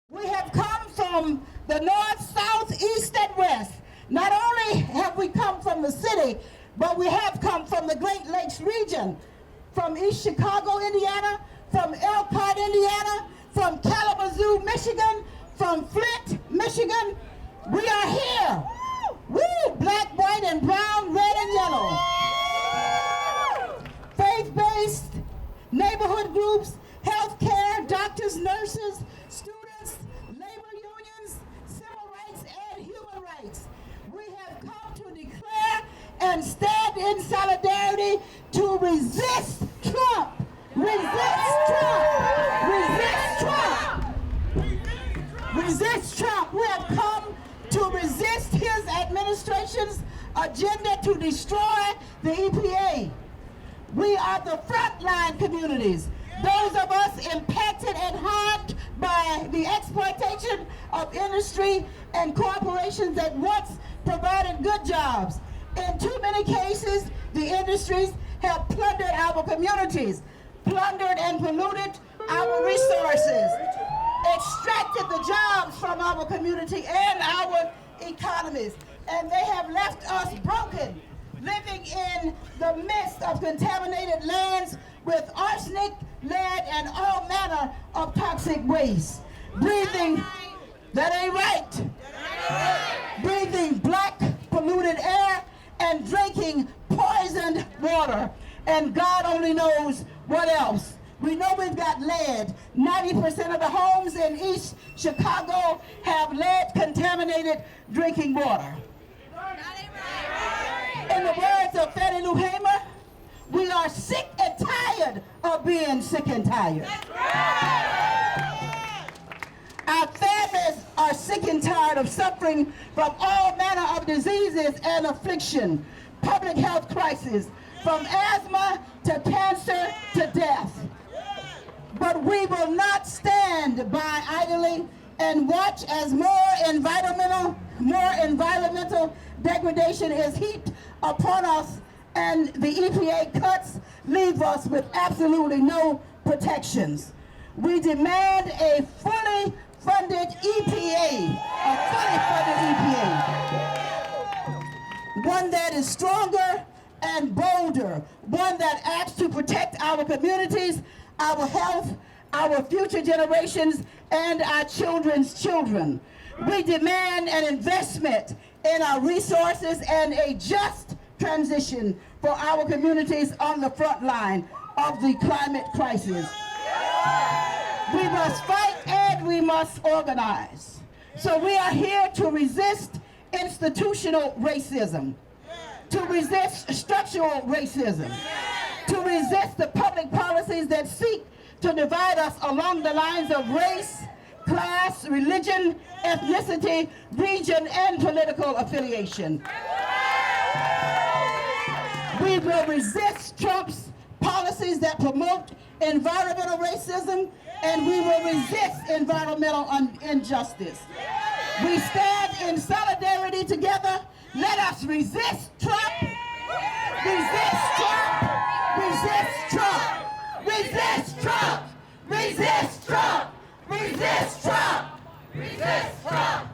We have come from the north, south, east, and west. Not only have we come from the city, but we have come from the Great Lakes region, from East Chicago, Indiana, from Elkhart, Indiana, from Kalamazoo, Michigan, from Flint, Michigan. We are here. Woo! Black, white, and brown, red, and yellow. Faith-based, neighborhood groups, healthcare, doctors, nurses, students, labor unions, civil rights, and human rights. We have come to declare and stand in solidarity to resist Trump. Resist Trump. Resist Trump. Resist Trump. We have come to resist his administration's agenda to destroy the EPA. We are the frontline communities, those of us impacted and harmed by the exploitation of industry and corporations that once provided good jobs. In too many cases, the industries have plundered our communities, plundered and polluted our resources, extracted the jobs from our community and our economies, and they have left us broken, living in the midst of contaminated lands with arsenic, lead, and all manner of toxic waste. Breathing, that ain't right. Breathing black polluted air and drinking poisoned water. And God only knows what else. We know we've got lead. 90% of the homes in East Chicago have lead contaminated drinking water. In the words of Fannie Lou Hamer, we are sick and tired of being sick and tired. Our families are sick and tired of suffering from all manner of diseases and affliction, public health crises, from asthma to cancer to death. But we will not stand by idly and watch as more environmental degradation is heaped upon us, and the EPA cuts leave us with absolutely no protections. We demand a fully funded EPA, one that is stronger and bolder, one that acts to protect our communities, our health, our future generations, and our children's children. We demand an investment in our resources and a just transition for our communities on the front line of the climate crisis. We must fight and we must organize. So we are here to resist institutional racism, to resist structural racism, to resist the public policies that seek to divide us along the lines of race, class, religion, ethnicity, region, and political affiliation. We will resist Trump's policies that promote environmental racism, and we will resist environmental injustice. We stand in solidarity together. Let us resist Trump. Resist Trump. Resist Trump. Resist Trump. Resist Trump. Resist Trump. Resist Trump. Resist Trump.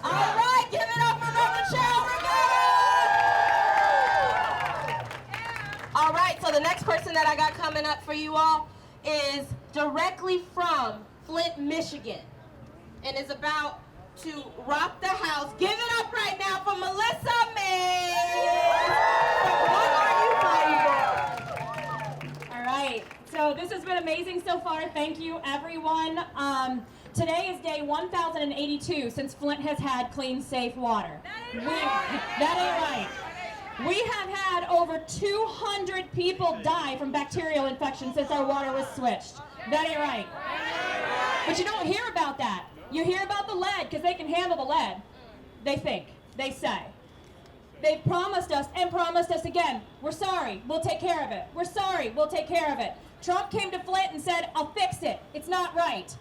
All right, give it up for Reverend Cheryl Rivera. All right, so the next person that I got coming up for you all is directly from Flint, Michigan, and is about to rock the house. Give it up right now for Melissa May. What are you fighting for? All right, so this has been amazing so far. Thank you, everyone. Today is day 1082 since Flint has had clean, safe water. That ain't right. We have had over 200 people die from bacterial infection since our water was switched. That ain't right. But you don't hear about that. You hear about the lead because they can handle the lead. They think. They say. They've promised us and promised us again. We're sorry. We'll take care of it. We're sorry. We'll take care of it. Trump came to Flint and said, I'll fix it. It's not right.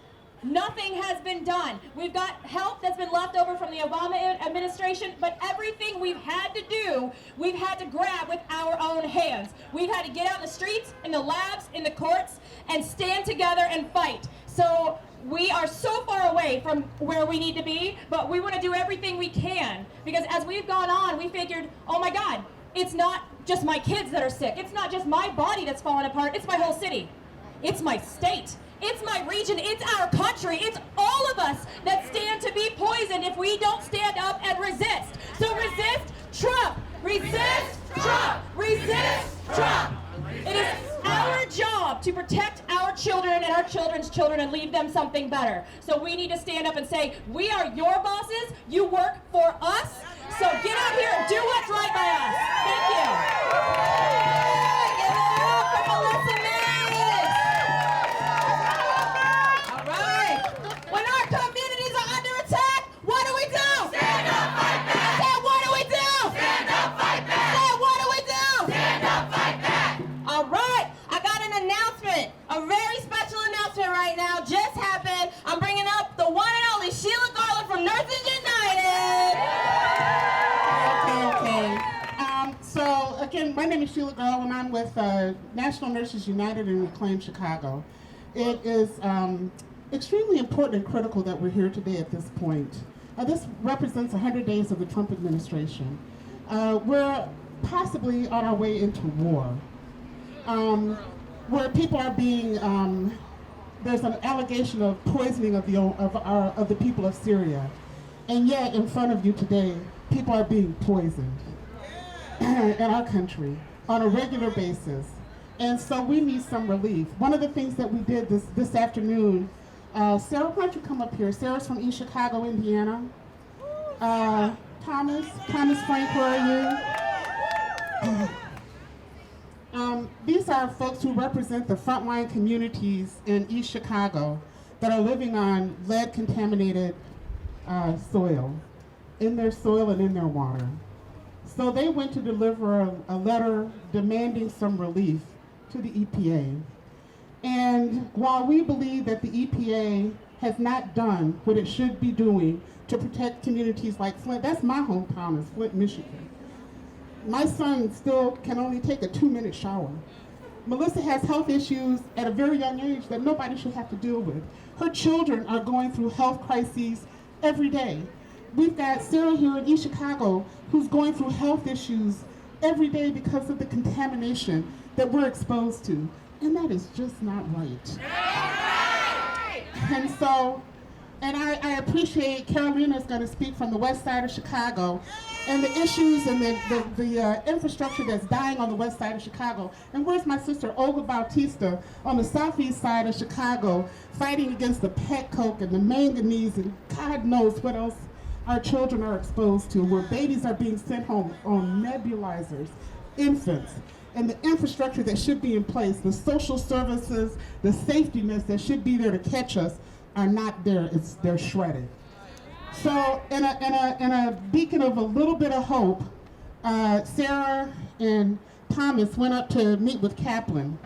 Nothing has been done. We've got help that's been left over from the Obama administration, but everything we've had to do, we've had to grab with our own hands. We've had to get out in the streets, in the labs, in the courts, and stand together and fight. So we are so far away from where we need to be, but we want to do everything we can, because as we've gone on, we figured, oh my God, it's not just my kids that are sick. It's not just my body that's falling apart. It's my whole city. It's my state. It's my region. It's our country. It's all of us that stand to be poisoned if we don't stand up and resist. So resist Trump. Resist Trump. Resist Trump. It is our job to protect our children and our children's children and leave them something better. So we need to stand up and say, we are your bosses. You work for us. So get out here and do what's right by us. Thank you. Give it up for Melissa Mays. All right. When our communities are under attack, what do we do? Stand up, fight back. Say, what do we do? Stand up, fight back. Say, what do we do? Stand up, fight back. All right. I got an announcement. A very special announcement right now just happened. I'm bringing up the one and only Sheila Garland from Nurses United. So again, my name is Sheila Garland, and I'm with National Nurses United and Reclaim Chicago. It is extremely important and critical that we're here today at this point. This represents 100 days of the Trump administration. We're possibly on our way into war, where people are being, there's an allegation of poisoning of the people of Syria, and yet in front of you today, people are being poisoned in our country on a regular basis. And so we need some relief. One of the things that we did this afternoon, Sarah, why don't you come up here? Sarah's from East Chicago, Indiana. Thomas Frank, where are you? These are folks who represent the frontline communities in East Chicago that are living on lead-contaminated soil, in their soil and in their water. So they went to deliver a letter demanding some relief to the EPA. And while we believe that the EPA has not done what it should be doing to protect communities like Flint, that's my hometown, is Flint, Michigan. My son still can only take a 2-minute shower. Melissa has health issues at a very young age that nobody should have to deal with. Her children are going through health crises every day. We've got Sarah here in East Chicago who's going through health issues every day because of the contamination that we're exposed to. And that is just not right. And so, and I appreciate Carolina's going to speak from the west side of Chicago and the issues and the infrastructure that's dying on the west side of Chicago. And where's my sister Olga Bautista on the southeast side of Chicago fighting against the pet coke and the manganese and God knows what else our children are exposed to, where babies are being sent home on nebulizers, infants, and the infrastructure that should be in place, the social services, the safety nets that should be there to catch us are not there. They're shredded. So in a beacon of a little bit of hope, Sarah and Thomas went up to meet with Kaplan,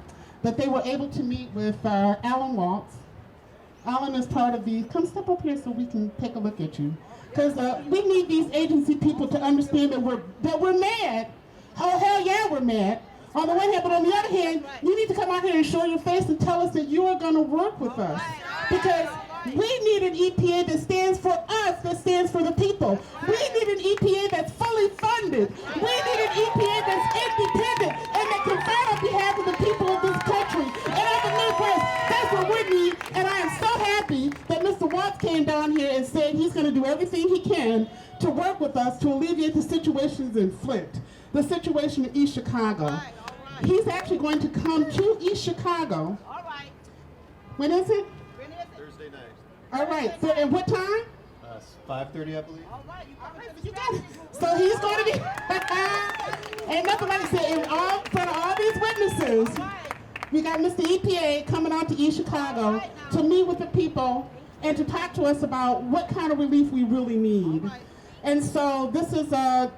but they were able to meet with Alan Waltz. Alan is part of the, come step up here so we can take a look at you. Because we need these agency people to understand that we're mad. Oh, hell yeah, we're mad. On the one hand, but on the other hand, you need to come out here and show your face and tell us that you are going to work with us. Because we need an EPA that stands for us, that stands for the people. We need an EPA that's fully funded. We need an EPA that's independent and that can fight on behalf of the people of this country. And as a Midwest, that's what we need. And I am so happy that Mr. Watts came down here and said he's going to do everything he can to work with us to alleviate the situations in Flint, the situation in East Chicago. He's actually going to come to East Chicago. All right. When is it? Thursday night. All right. So at what time? 5:30, I believe. All right. You got it. So he's going to be. Ain't nothing like I said. In front of all these witnesses, we got Mr. EPA coming out to East Chicago to meet with the people and to talk to us about what kind of relief we really need. And so this is a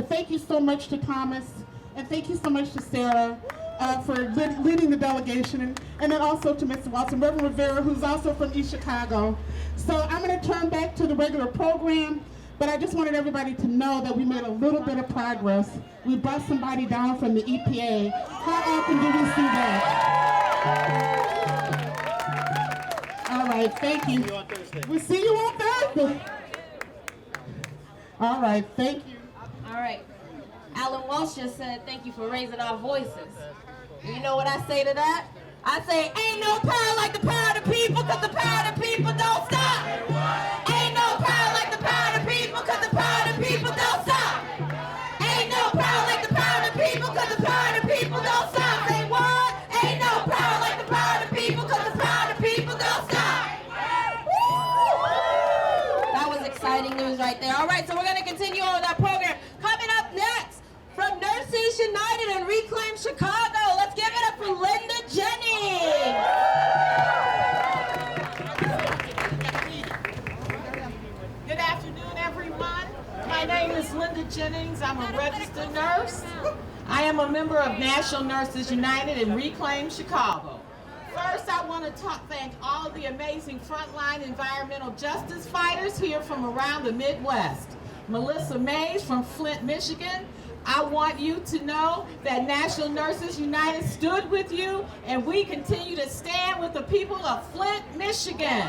thank you so much to Thomas. And thank you so much to Sarah for leading the delegation, and then also to Mr. Watson, Reverend Rivera, who's also from East Chicago. So I'm going to turn back to the regular program, but I just wanted everybody to know that we made a little bit of progress. We brought somebody down from the EPA. How often do we see that? All right, thank you. See you on Thursday. We'll see you on Thursday. All right, thank you. All right. Alan Walsh just said, thank you for raising our voices. You know what I say to that? I say, ain't no power like the power of the people, because the power of the people don't stop. Ain't no power like the power of the people, because the power of the people don't stop. Ain't no power like the power of the people, because the power of the people don't stop. Say what? Ain't no power like the power of the people, because the power of the people don't stop. That was exciting news right there. All right, so we're going to continue on with our program. Coming up next, from Nurses United and Reclaim Chicago, let's give it up for Linda Jennings. Good afternoon, everyone. My name is Linda Jennings. I'm a registered nurse. I am a member of National Nurses United and Reclaim Chicago. First, I want to thank all the amazing frontline environmental justice fighters here from around the Midwest. Melissa Mays from Flint, Michigan. I want you to know that National Nurses United stood with you, and we continue to stand with the people of Flint, Michigan.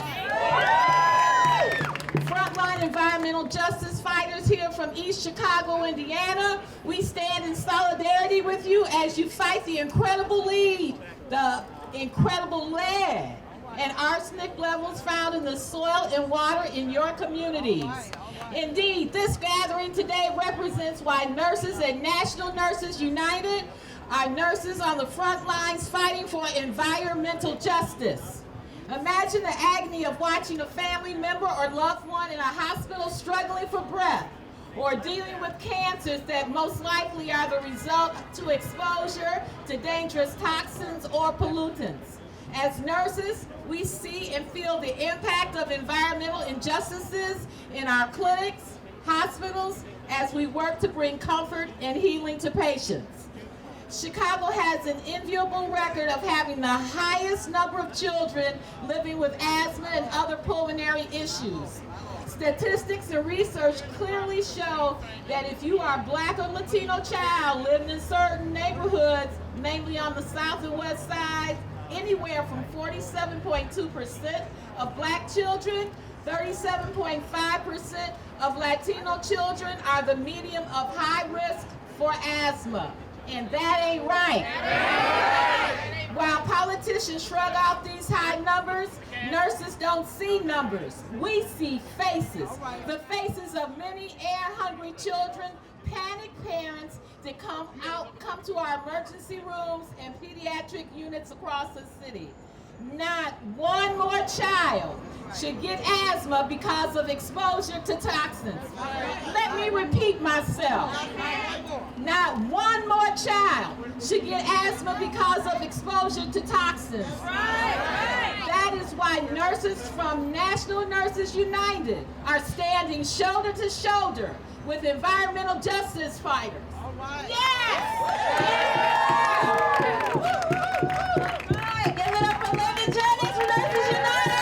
Frontline environmental justice fighters here from East Chicago, Indiana, we stand in solidarity with you as you fight the incredible lead, the incredible lead and arsenic levels found in the soil and water in your communities. Indeed, this gathering today represents why nurses at National Nurses United are nurses on the front lines fighting for environmental justice. Imagine the agony of watching a family member or loved one in a hospital struggling for breath, or dealing with cancers that most likely are the result to exposure to dangerous toxins or pollutants. As nurses, we see and feel the impact of environmental injustices in our clinics, hospitals, as we work to bring comfort and healing to patients. Chicago has an enviable record of having the highest number of children living with asthma and other pulmonary issues. Statistics and research clearly show that if you are a Black or Latino child living in certain neighborhoods, namely on the South and West Side, anywhere from 47.2% of Black children, 37.5% of Latino children are the medium of high risk for asthma. And that ain't right. While politicians shrug off these high numbers, nurses don't see numbers. We see faces. The faces of many air-hungry children, panicked parents that come to our emergency rooms and pediatric units across the city. Not one more child should get asthma because of exposure to toxins. Let me repeat myself. Not one more child should get asthma because of exposure to toxins. That is why nurses from National Nurses United are standing shoulder to shoulder with environmental justice fighters. Yes! Give it up for Linda Jennings from Nurses United.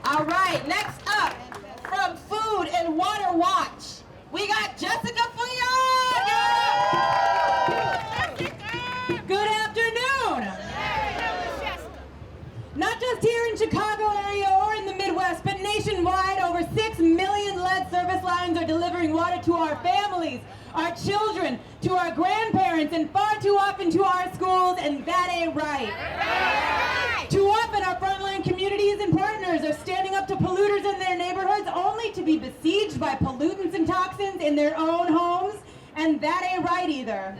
All right, next up, from Food and Water Watch, we got Jessica Fayard. Good afternoon. Not just here in Chicago area or in the Midwest, but nationwide, over 6 million lead service lines are delivering water to our families, our children, to our grandparents, and far too often to our schools, and that ain't right. Too often our frontline communities and partners are standing up to polluters in their neighborhoods only to be besieged by pollutants and toxins in their own homes, and that ain't right either.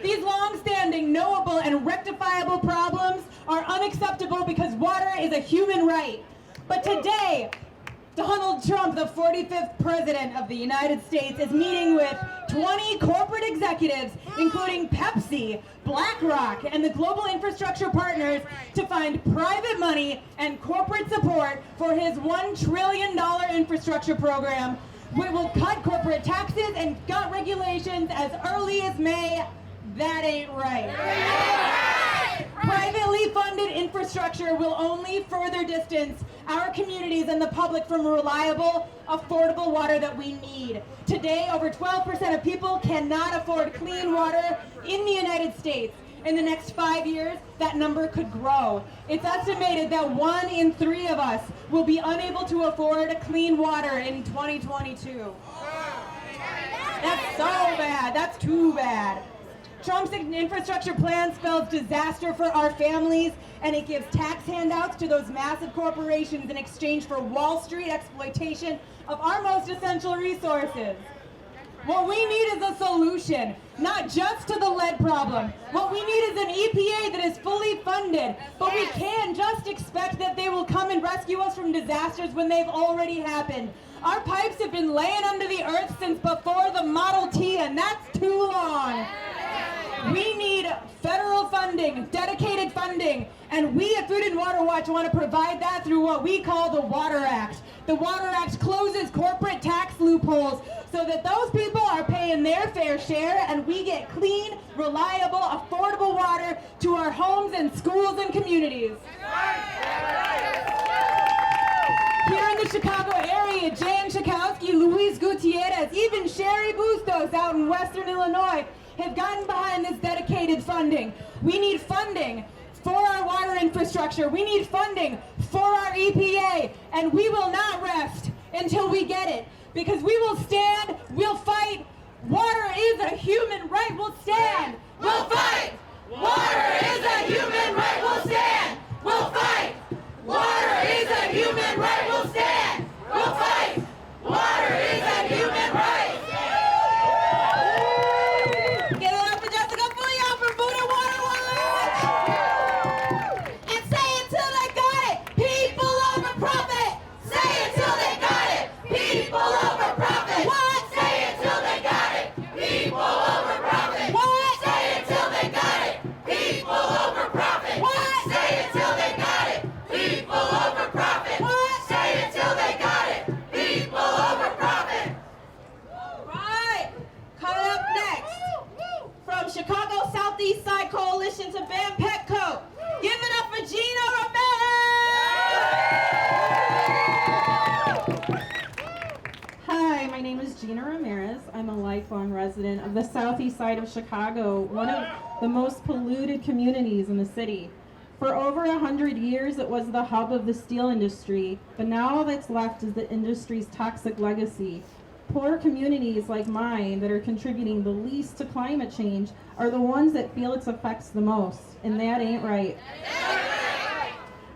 These long-standing, knowable, and rectifiable problems are unacceptable because water is a human right. But today, Donald Trump, the 45th President of the United States, is meeting with 20 corporate executives, including Pepsi, BlackRock, and the global infrastructure partners to find private money and corporate support for his $1 trillion infrastructure program. We will cut corporate taxes and gut regulations as early as May. That ain't right. Privately funded infrastructure will only further distance our communities and the public from reliable, affordable water that we need. Today, over 12% of people cannot afford clean water in the United States. In the next 5 years, that number could grow. It's estimated that 1 in 3 of us will be unable to afford clean water in 2022. That's so bad. That's too bad. Trump's infrastructure plan spells disaster for our families, and it gives tax handouts to those massive corporations in exchange for Wall Street exploitation of our most essential resources. What we need is a solution, not just to the lead problem. What we need is an EPA that is fully funded, but we can't just expect that they will come and rescue us from disasters when they've already happened. Our pipes have been laying under the earth since before the Model T, and that's too long. We need federal funding, dedicated funding, and we at Food and Water Watch want to provide that through what we call the Water Act. The Water Act closes corporate tax loopholes so that those people are paying their fair share and we get clean, reliable, affordable water to our homes and schools and communities. Here in the Chicago area, Jan Schakowsky, Luis Gutierrez, even Sherry Bustos out in Western Illinois have gotten behind this dedicated funding. We need funding for our water infrastructure. We need funding for our EPA, and we will not rest until we get it, because we will stand, we'll fight. Water is a human right, we'll stand. We'll fight. Water is a human right, we'll stand. We'll fight. Water is a human right, we'll stand. We'll fight. Water is a human right. Get it up for Jessica Bouillon from Food and Water Watch. And say it till they got it. People over profit. Say it till they got it. People over profit. What? Say it till they got it. People over profit. What? Say it till they got it. People over profit. What? Say it till they got it. People over profit. What? Say it till they got it. People over profit. Right. Coming up next, from Chicago Southeast Side Coalition to Van Petco, give it up for Gina Ramirez. Hi, my name is Gina Ramirez. I'm a lifelong resident of the southeast side of Chicago, one of the most polluted communities in the city. For over 100 years, it was the hub of the steel industry, but now all that's left is the industry's toxic legacy. Poor communities like mine that are contributing the least to climate change are the ones that feel its effects the most, and that ain't right.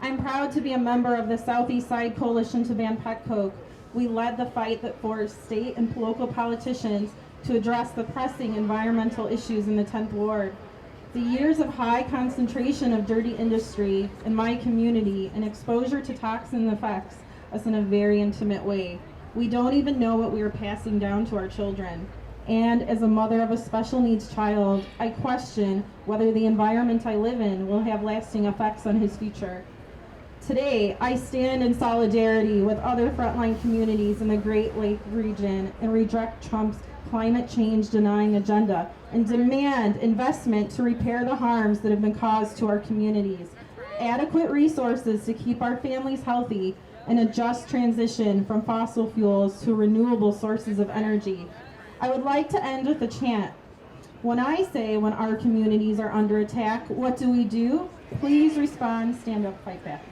I'm proud to be a member of the Southeast Side Coalition to Ban Pet Coke. We led the fight that forced state and local politicians to address the pressing environmental issues in the 10th Ward. The years of high concentration of dirty industry in my community and exposure to toxin affects us in a very intimate way. We don't even know what we are passing down to our children. And as a mother of a special needs child, I question whether the environment I live in will have lasting effects on his future. Today, I stand in solidarity with other frontline communities in the Great Lake region and reject Trump's climate change denying agenda and demand investment to repair the harms that have been caused to our communities, adequate resources to keep our families healthy, and a just transition from fossil fuels to renewable sources of energy. I would like to end with a chant. When I say when our communities are under attack, what do we do? Please respond, stand up, fight back.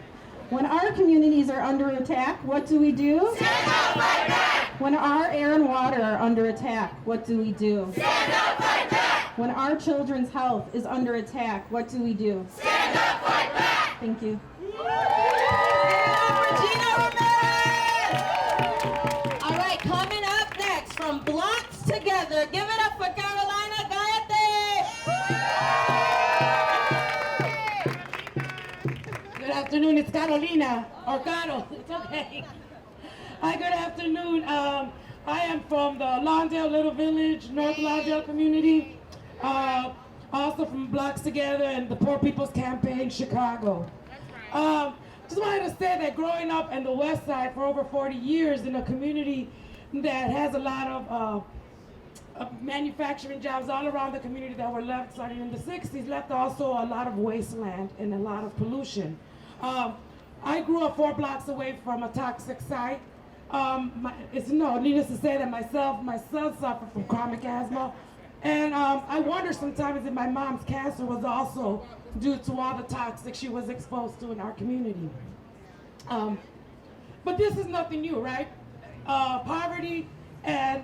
When our communities are under attack, what do we do? Stand up, fight back! When our air and water are under attack, what do we do? Stand up, fight back! When our children's health is under attack, what do we do? Stand up, fight back! Thank you. All right, coming up next from Blocks Together, give it up for Carolina Gaete. Good afternoon, it's Carolina, or Caro, it's okay. Hi, good afternoon. I am from the Lawndale Little Village, North Lawndale community. Also from Blocks Together and the Poor People's Campaign, Chicago. Just wanted to say that growing up in the West Side for over 40 years in a community that has a lot of manufacturing jobs all around the community that were left starting in the 60s, left also a lot of wasteland and a lot of pollution. I grew up 4 blocks away from a toxic site. Needless to say that my son suffered from chronic asthma, And I wonder sometimes if my mom's cancer was also due to all the toxic she was exposed to in our community. But this is nothing new, right? Poverty and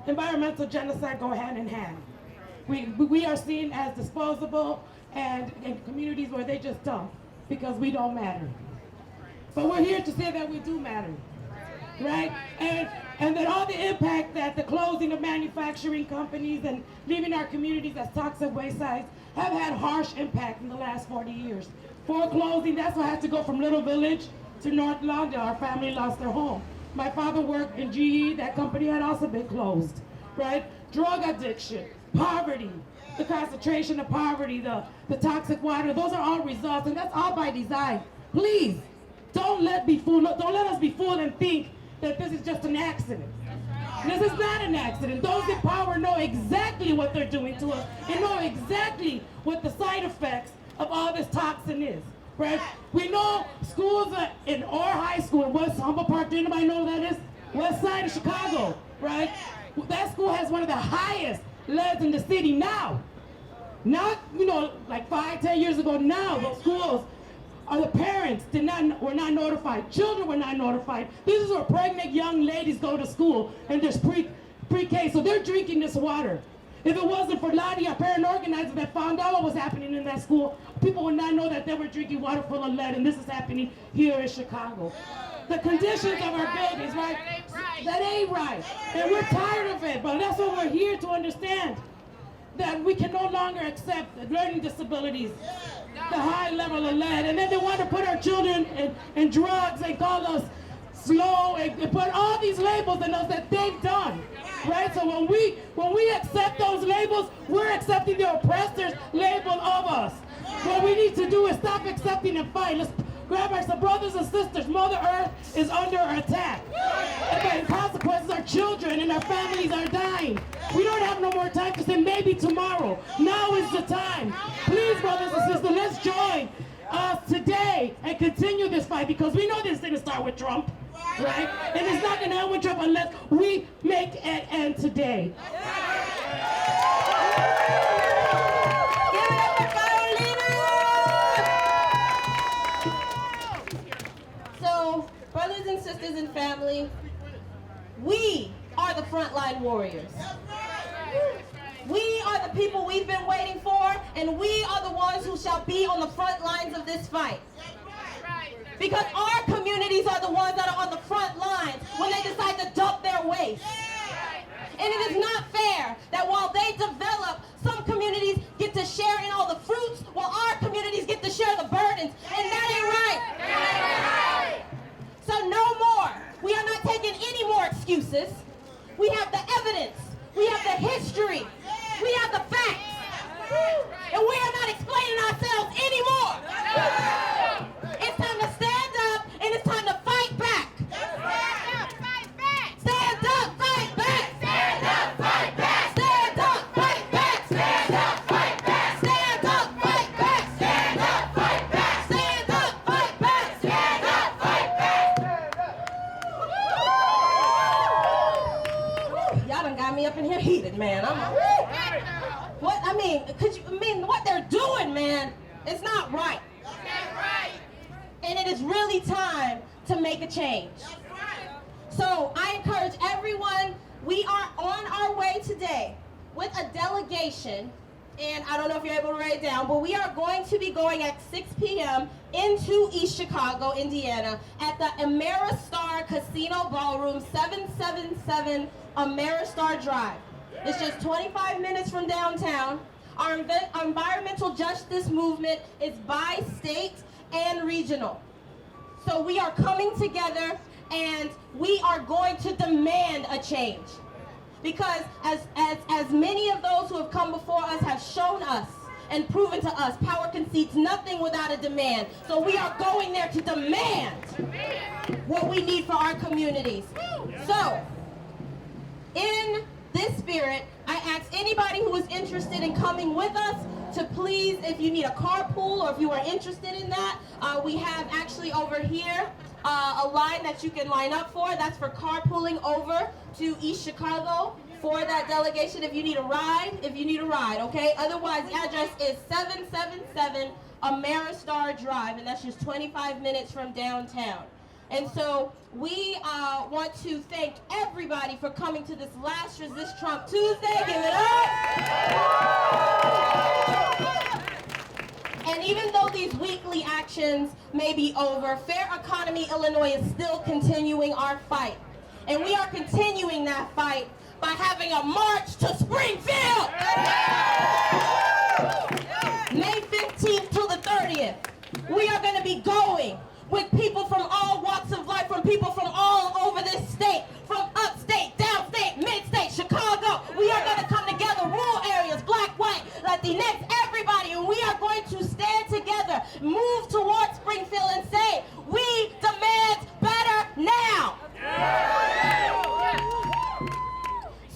environmental genocide go hand in hand. We are seen as disposable and in communities where they just dump because we don't matter. But we're here to say that we do matter, right? And that all the impact that the closing of manufacturing companies and leaving our communities as toxic waste sites have had harsh impact in the last 40 years. For closing, that's why I had to go from Little Village to North Lawndale. Our family lost their home. My father worked in GE. That company had also been closed, right? Drug addiction, poverty, the concentration of poverty, the toxic water, those are all results, and that's all by design. Please, don't let us be fooled and think that this is just an accident. This is not an accident. Those in power know exactly what they're doing to us and know exactly what the side effects of all this toxin is, right? We know schools in our high school in West Humboldt Park, do anybody know what that is? West side of Chicago, right? That school has one of the highest leads in the city now. Not, like 5-10 years ago now, those schools, the parents were not notified. Children were not notified. This is where pregnant young ladies go to school, and there's pre-K, so they're drinking this water. If it wasn't for Lottie, our parent organizer, that found out what was happening in that school, people would not know that they were drinking water full of lead, and this is happening here in Chicago. The conditions of our buildings, right? That ain't right. And we're tired of it, but that's what we're here to understand. That we can no longer accept learning disabilities, the high level of lead, and then they want to put our children in drugs and call us slow and put all these labels on us that they've done, right? So when we accept those labels, we're accepting the oppressor's label of us. What we need to do is stop accepting and fight. Let's grab our brothers and sisters. Mother Earth is under attack. And the consequences, our children and our families are dying. We don't have no more time to say maybe tomorrow. Now is the time. Please, brothers and sisters, let's join us today and continue this fight, because we know this didn't start with Trump, right? And it's not going to end with Trump unless we make an end today. So, brothers and sisters and family, we are the frontline warriors. We are the people we've been waiting for, and we are the ones who shall be on the front lines of this fight. Because our communities are the ones that are on the front lines when they decide to dump their waste. And it is not fair that while they develop, some communities get to share in all the fruits, while our communities get to share the burdens. And that ain't right. So no more. We are not taking any more excuses. We have the evidence. We have the history. We have the facts. And we are not explaining ourselves anymore. It's time to stand up, and it's time to fight back. Stand up, fight back. Stand up, fight back. Stand up, fight back. Stand up, fight back. Stand up, fight back. Stand up, fight back. Stand up, fight back. Stand up, fight back. Stand up, fight back. Y'all done got me up in here heated, man. What they're doing, man, it's not right. And it is really time to make a change. So I encourage everyone, we are on our way today with a delegation, and I don't know if you're able to write it down, but we are going to be going at 6 p.m. into East Chicago, Indiana, at the Ameristar Casino Ballroom, 777 Ameristar Drive. It's just 25 minutes from downtown. Our environmental justice movement is by state and regional. So we are coming together, and we are going to demand a change. Because as many of those who have come before us have shown us and proven to us, power concedes nothing without a demand. So we are going there to demand what we need for our communities. So, in this spirit, I ask anybody who is interested in coming with us to please, if you need a carpool or if you are interested in that, we have actually over here a line that you can line up for. That's for carpooling over to East Chicago. for that delegation if you need a ride, okay? Otherwise, the address is 777 Ameristar Drive, and that's just 25 minutes from downtown. And so we want to thank everybody for coming to this last Resist Trump Tuesday. Give it up. And even though these weekly actions may be over, Fair Economy Illinois is still continuing our fight. And we are continuing that fight by having a march to Springfield. May 15th till the 30th. We are going to be going with people from all walks of life, from people from all over this state, from upstate, downstate, midstate, Chicago. We are going to come together, rural areas, black, white, Latinx, everybody, and we are going to stand together, move towards Springfield and say, we demand better now.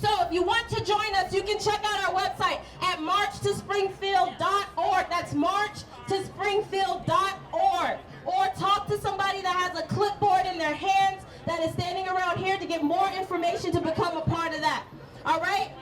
So if you want to join us, you can check out our website at marchtospringfield.org. That's marchtospringfield.org. Or talk to somebody that has a clipboard in their hands that is standing around here to get more information to become a part of that. All right?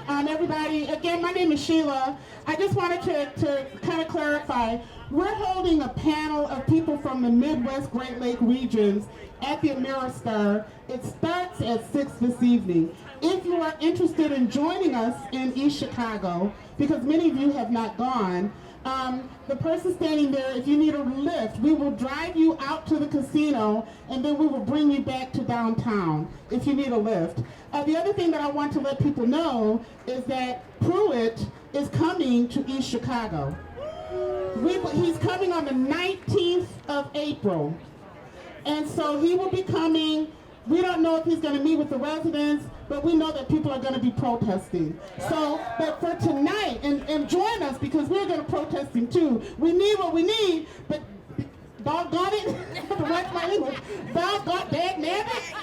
Everybody, again, my name is Sheila. I just wanted to kind of clarify. We're holding a panel of people from the Midwest Great Lake regions at the Ameristar. It starts at 6 this evening. If you are interested in joining us in East Chicago, because many of you have not gone, the person standing there, if you need a lift, we will drive you out to the casino and then we will bring you back to downtown if you need a lift. The other thing that I want to let people know is that Pruitt is coming to East Chicago. He's coming on the 19th of April. And so he will be coming. We don't know if he's going to meet with the residents, but we know that people are going to be protesting. So, but for tonight, and join us because we're going to protest him too. We need what we need, but doggone it, what's my English? Doggone, dagnabbit?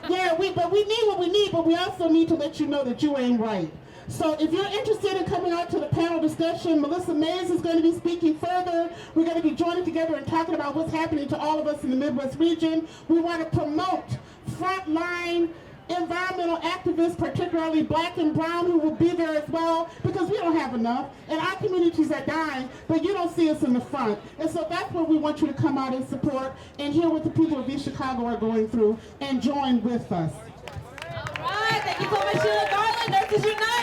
Yeah, but we need what we need, but we also need to let you know that you ain't right. So if you're interested in coming out to the panel discussion, Melissa Mays is going to be speaking further. We're going to be joining together and talking about what's happening to all of us in the Midwest region. We want to promote frontline environmental activists, particularly black and brown, who will be there as well, because we don't have enough. And our communities are dying, but you don't see us in the front. And so that's where we want you to come out and support and hear what the people of East Chicago are going through and join with us. All right, thank you so much, Sheila Garland, Nurses United.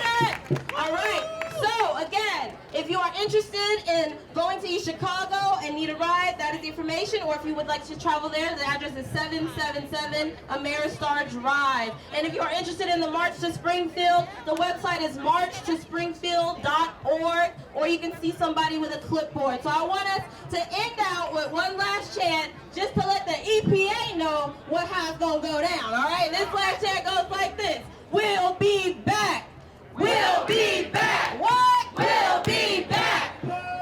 All right, so again, if you are interested in going to East Chicago and need a ride, that is the information. Or if you would like to travel there, the address is 777 Ameristar Drive. And if you are interested in the March to Springfield, the website is marchtospringfield.org, or you can see somebody with a clipboard. So I want us to end out with one last chant, just to let the EPA know how it's going to go down, all right? This last chant goes like this. We'll be back. We'll be back. What? We'll be back.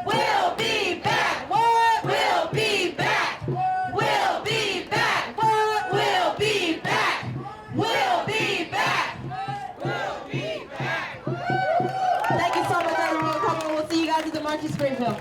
We'll be back. What? We'll be back. We'll be back. What? We'll be back. We'll be back. We'll be back. Thank you so much, everyone, for coming. We'll see you guys at the March in Springfield.